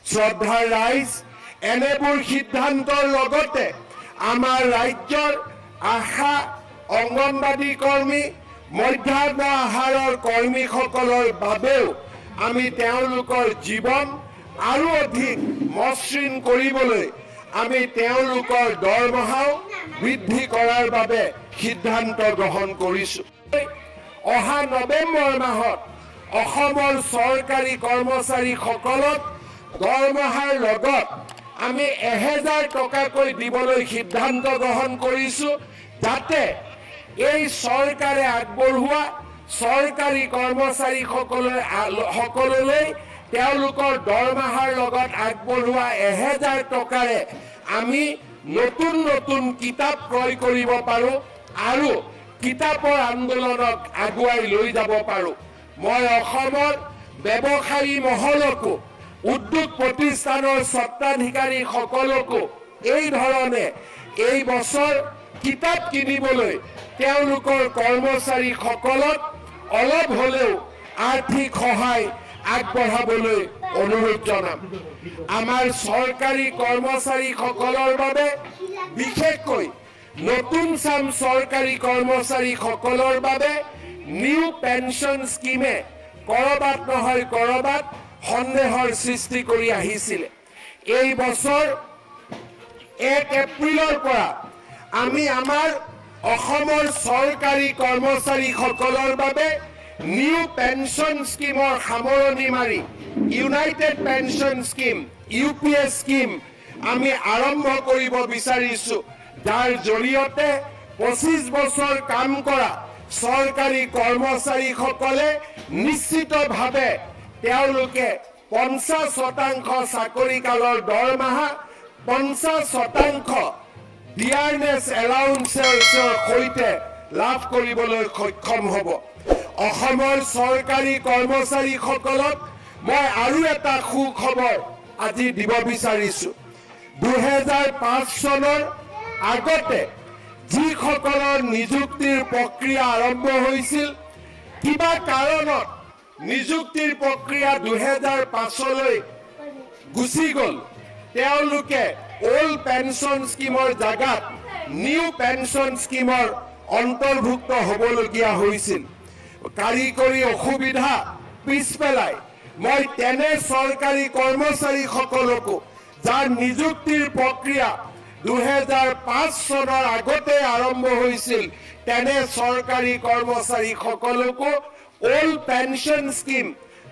শ্ৰদ্ধাৰ ৰাইজ, এনেবোৰ সিদ্ধান্তৰ লগতে আমাৰ ৰাজ্যৰ আশা, অংগনবাদী কৰ্মী, মধ্যাহ্ন আহাৰৰ কৰ্মীসকলৰ বাবেও আমি তেওঁলোকৰ জীৱন আৰু অধিক মসৃণ কৰিবলৈ আমি তেওঁলোকৰ দৰমহাও বৃদ্ধি কৰাৰ বাবে সিদ্ধান্ত গ্ৰহণ কৰিছোঁ। অহা নৱেম্বৰ মাহত অসমৰ চৰকাৰী কৰ্মচাৰীসকলক দৰমহাৰ লগত আমি 1000 টকাকৈ দিবলৈ সিদ্ধান্ত গ্ৰহণ কৰিছোঁ, যাতে এই চৰকাৰে আগবঢ়োৱা চৰকাৰী কৰ্মচাৰীসকললৈ তেওঁলোকৰ দৰমহাৰ লগত আগবঢ়োৱা 1000 টকাৰে আমি নতুন নতুন কিতাপ ক্ৰয় কৰিব পাৰোঁ আৰু কিতাপৰ আন্দোলনক আগুৱাই লৈ যাব পাৰোঁ। মই অসমৰ ব্যৱসায়ী মহলকো, উদ্যোগ প্ৰতিষ্ঠানৰ স্বত্বাধিকাৰীসকলকো এই ধৰণে এই বছৰ কিতাপ কিনিবলৈ তেওঁলোকৰ কৰ্মচাৰীসকলক অলপ হ'লেও আৰ্থিক সহায় আগবঢ়াবলৈ অনুৰোধ জনাম। আমাৰ চৰকাৰী কৰ্মচাৰীসকলৰ বাবে বিশেষকৈ নতুন চাম চৰকাৰী কৰ্মচাৰীসকলৰ বাবে নিউ পেঞ্চন স্কিমে কৰবাত নহয় কৰবাত সন্দেহৰ সৃষ্টি কৰি আহিছিলে। এই বছৰ 1 এপ্ৰিলৰ পৰা আমি আমাৰ অসমৰ চৰকাৰী কৰ্মচাৰীসকলৰ বাবে নিউ পেঞ্চন স্কিমৰ সামৰণি মাৰি United pension scheme UPS scheme আমি আৰম্ভ কৰিব বিচাৰিছোঁ, যাৰ জৰিয়তে 25 বছৰ কাম কৰা চৰকাৰী কৰ্মচাৰীসকলে নিশ্চিতভাৱে তেওঁলোকে 50% চাকৰিকালৰ দৰমহা 50% ডিয়াৰনেছ এলাউন্সৰ সৈতে লাভ কৰিবলৈ সক্ষম হ'ব। অসমৰ চৰকাৰী কৰ্মচাৰীসকলক মই আৰু এটা সুখবৰ আজি দিব বিচাৰিছোঁ। 2005 চনৰ আগতে যিসকলৰ নিযুক্তিৰ প্ৰক্ৰিয়া আৰম্ভ হৈছিল, কিবা কাৰণত নিযুক্তিৰ প্ৰক্ৰিয়া 2005লৈ গুচি গ'ল, তেওঁলোকে ওল্ড পেঞ্চন স্কিমৰ জাগাত নিউ পেঞ্চন স্কিমৰ অন্তৰ্ভুক্ত হ'বলগীয়া হৈছিল। কাৰিকৰী অসুবিধা পিছ পেলাই মই তেনে চৰকাৰী কৰ্মচাৰীসকলকো যাৰ নিযুক্তিৰ প্ৰক্ৰিয়া 2005 চনৰ আগতে আৰম্ভ হৈছিল, তেনে চৰকাৰী কৰ্মচাৰীসকলকো ওল্ড পেঞ্চন স্কিম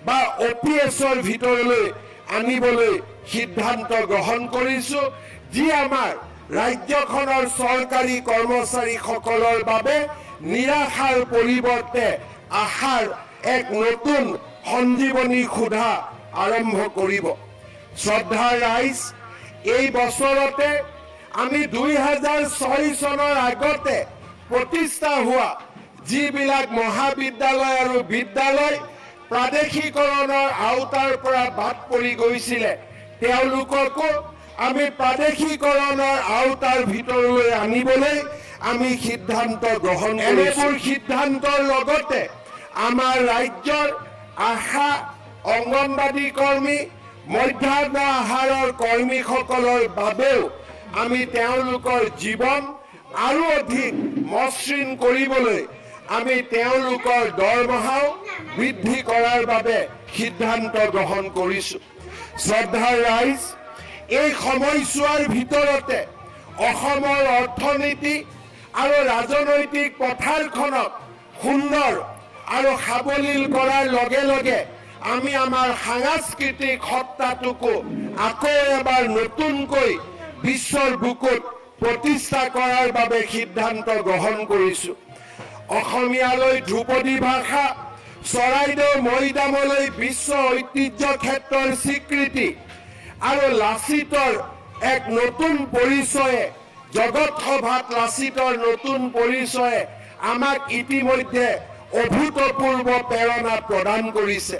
বা OPSৰ ভিতৰলৈ আনিবলৈ সিদ্ধান্ত গ্ৰহণ কৰিছোঁ, যি আমাৰ ৰাজ্যখনৰ চৰকাৰী কৰ্মচাৰীসকলৰ বাবে নিৰাশাৰ পৰিৱৰ্তে আশাৰ এক নতুন সঞ্জীৱনী সুধা আৰম্ভ কৰিব। শ্ৰদ্ধাৰ ৰাইজ, এই বছৰতে আমি 2006 চনৰ আগতে প্ৰতিষ্ঠা হোৱা যিবিলাক মহাবিদ্যালয় আৰু বিদ্যালয় প্ৰাদেশিকৰণৰ আওতাৰ পৰা বাদ পৰি গৈছিলে, তেওঁলোককো আমি প্ৰাদেশিকৰণৰ আওতাৰ ভিতৰলৈ আনিবলৈ আমি সিদ্ধান্ত গ্ৰহণ কৰিছোঁ। এনেবোৰ সিদ্ধান্তৰ লগতে আমাৰ ৰাজ্যৰ আশা, অংগনবাদী কৰ্মী, মধ্যাহ্ন আহাৰৰ কৰ্মীসকলৰ বাবেও আমি তেওঁলোকৰ জীৱন আৰু অধিক মসৃণ কৰিবলৈ আমি তেওঁলোকৰ দৰমহাও বৃদ্ধি কৰাৰ বাবে সিদ্ধান্ত গ্ৰহণ কৰিছোঁ। শ্ৰদ্ধাৰ ৰাইজ, এই সময়ছোৱাৰ ভিতৰতে অসমৰ অৰ্থনীতি আৰু ৰাজনৈতিক পথাৰখনক সুন্দৰ আৰু সাৱলীল কৰাৰ লগে লগে আমি আমাৰ সাংস্কৃতিক সত্তাটোকো আকৌ এবাৰ নতুনকৈ বিশ্বৰ বুকুত প্ৰতিষ্ঠা কৰাৰ বাবে সিদ্ধান্ত গ্ৰহণ কৰিছোঁ। অসমীয়ালৈ ধ্ৰুপদী ভাষা, চৰাইদেউ মৈদামলৈ বিশ্ব ঐতিহ্য ক্ষেত্ৰৰ স্বীকৃতি আৰু লাচিতৰ এক নতুন পৰিচয়ে, জগত সভাত লাচিতৰ নতুন পৰিচয়ে আমাক ইতিমধ্যে অভূতপূৰ্ব প্ৰেৰণা প্ৰদান কৰিছে।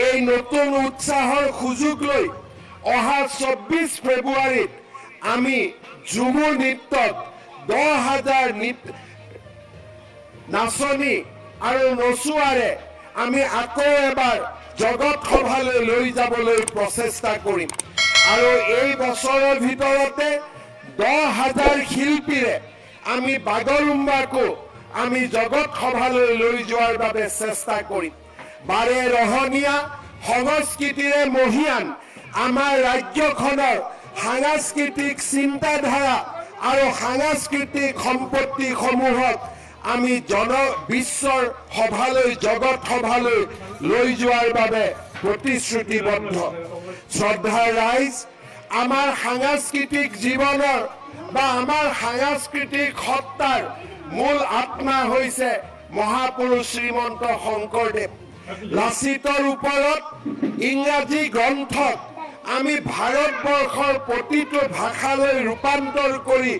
এই নতুন উৎসাহৰ সুযোগ লৈ অহা 24 ফেব্ৰুৱাৰীত আমি ঝুমুৰ নৃত্যত 10,000 নাচনী আৰু নচুৱাৰে আমি আকৌ এবাৰ জগত সভালৈ লৈ যাবলৈ প্ৰচেষ্টা কৰিম আৰু এই বছৰৰ ভিতৰতে 10,000 শিল্পীৰে আমি বাগৰুম্বাকো আমি জগত সভালৈ লৈ যোৱাৰ বাবে চেষ্টা কৰিম। বাৰে ৰহণীয়া সংস্কৃতিৰে মহিয়ান আমাৰ ৰাজ্যখনৰ সাংস্কৃতিক চিন্তাধাৰা আৰু সাংস্কৃতিক সম্পত্তিসমূহক আমি বিশ্বৰ সভালৈ জগত সভালৈ লৈ যোৱাৰ বাবে প্ৰতিশ্ৰুতিবদ্ধ। শ্ৰদ্ধাৰ ৰাইজ, আমাৰ সাংস্কৃতিক জীৱনৰ বা আমাৰ সাংস্কৃতিক সত্তাৰ মূল আত্মা হৈছে মহাপুৰুষ শ্ৰীমন্ত শংকৰদেৱ। লাচিতৰ ওপৰত ইংৰাজী গ্ৰন্থক আমি ভাৰতবৰ্ষৰ প্ৰতিটো ভাষালৈ ৰূপান্তৰ কৰি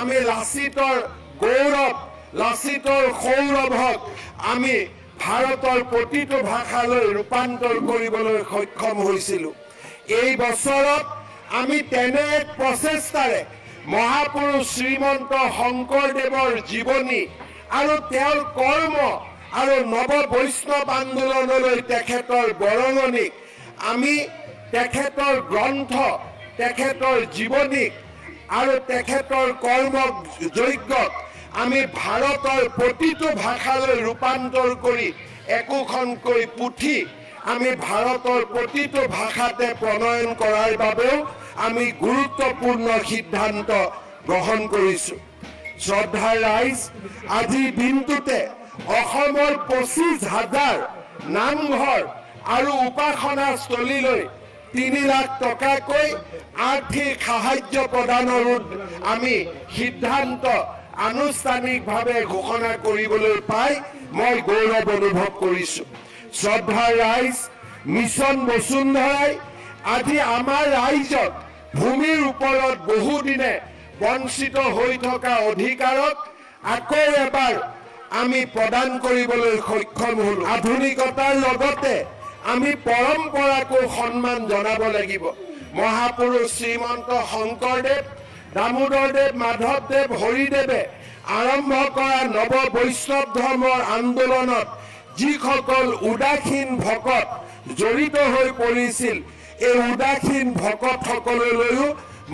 আমি লাচিতৰ গৌৰৱ, লাচিতৰ সৌৰভক আমি ভাৰতৰ প্ৰতিটো ভাষালৈ ৰূপান্তৰ কৰিবলৈ সক্ষম হৈছিলোঁ। এই বছৰত আমি তেনে এক প্ৰচেষ্টাৰে মহাপুৰুষ শ্ৰীমন্ত শংকৰদেৱৰ জীৱনী আৰু তেওঁৰ কৰ্ম আৰু নৱ বৈষ্ণৱ আন্দোলনলৈ তেখেতৰ বৰঙণিক আমি তেখেতৰ গ্ৰন্থ, তেখেতৰ জীৱনীক আৰু তেখেতৰ কৰ্ম যজ্ঞক আমি ভাৰতৰ প্ৰতিটো ভাষালৈ ৰূপান্তৰ কৰি একোখনকৈ পুথি আমি ভাৰতৰ প্ৰতিটো ভাষাতে প্ৰণয়ন কৰাৰ বাবেও আমি গুৰুত্বপূৰ্ণ সিদ্ধান্ত গ্ৰহণ কৰিছোঁ। শ্ৰদ্ধাৰ ৰাইজ, আজিৰ দিনটোতে অসমৰ 25,000 নামঘৰ আৰু উপাসনাস্থলীলৈ 3 লাখ টকাকৈ আৰ্থিক সাহায্য প্ৰদানৰ আমি সিদ্ধান্ত আনুষ্ঠানিকভাৱে ঘোষণা কৰিবলৈ পাই মই গৌৰৱ অনুভৱ কৰিছোঁ। শ্ৰদ্ধাৰ ৰাইজ, মিছন বসুন্ধৰাই আজি আমাৰ ৰাইজক ভূমিৰ ওপৰত বহুদিনে বঞ্চিত হৈ থকা অধিকাৰক আকৌ এবাৰ আমি প্ৰদান কৰিবলৈ সক্ষম হ'লোঁ। আধুনিকতাৰ লগতে আমি পৰম্পৰাকো সন্মান জনাব লাগিব। মহাপুৰুষ শ্ৰীমন্ত শংকৰদেৱ, দামোদৰদেৱ, মাধৱদেৱ, হৰিদেৱে আৰম্ভ কৰা নৱ বৈষ্ণৱ ধৰ্মৰ আন্দোলনত যিসকল উদাসীন ভকত জড়িত হৈ পৰিছিল, এই উদাসীন ভকতসকললৈও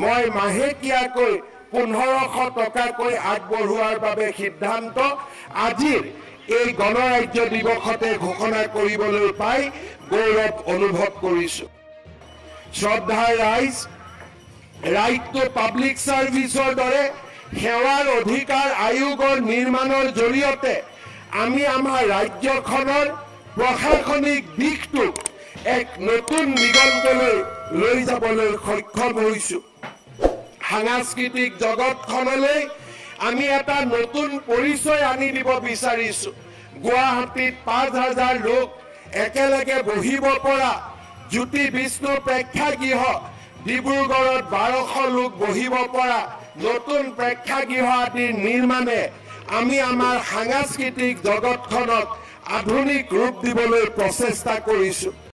মই মাহেকীয়াকৈ 1500 টকাকৈ আগবঢ়োৱাৰ বাবে সিদ্ধান্ত আজিৰ এই গণৰাজ্য দিৱসতে ঘোষণা কৰিবলৈ পাই গৌৰৱ অনুভৱ কৰিছোঁ। শ্ৰদ্ধাৰ ৰাইজ, ৰাইট টু পাব্লিক ছাৰ্ভিচৰ দৰে সেৱাৰ অধিকাৰ আয়োগৰ নিৰ্মাণৰ জৰিয়তে আমি আমাৰ ৰাজ্যখনৰ প্ৰশাসনিক দিশটোক এক নতুন দিগন্তলৈ লৈ যাবলৈ সক্ষম হৈছোঁ। সাংস্কৃতিক জগতখনলৈ আমি এটা নতুন পৰিচয় আনি দিব বিচাৰিছোঁ। গুৱাহাটীত 5,000 লোক একেলগে বহিব পৰা জ্যোতি বিষ্ণু প্ৰেক্ষাগৃহ, ডিব্ৰুগড়ত 1200 লোক বহিব পৰা নতুন প্ৰেক্ষাগৃহ আদিৰ নিৰ্মাণে আমি আমাৰ সাংস্কৃতিক জগতখনক আধুনিক ৰূপ দিবলৈ প্ৰচেষ্টা কৰিছোঁ।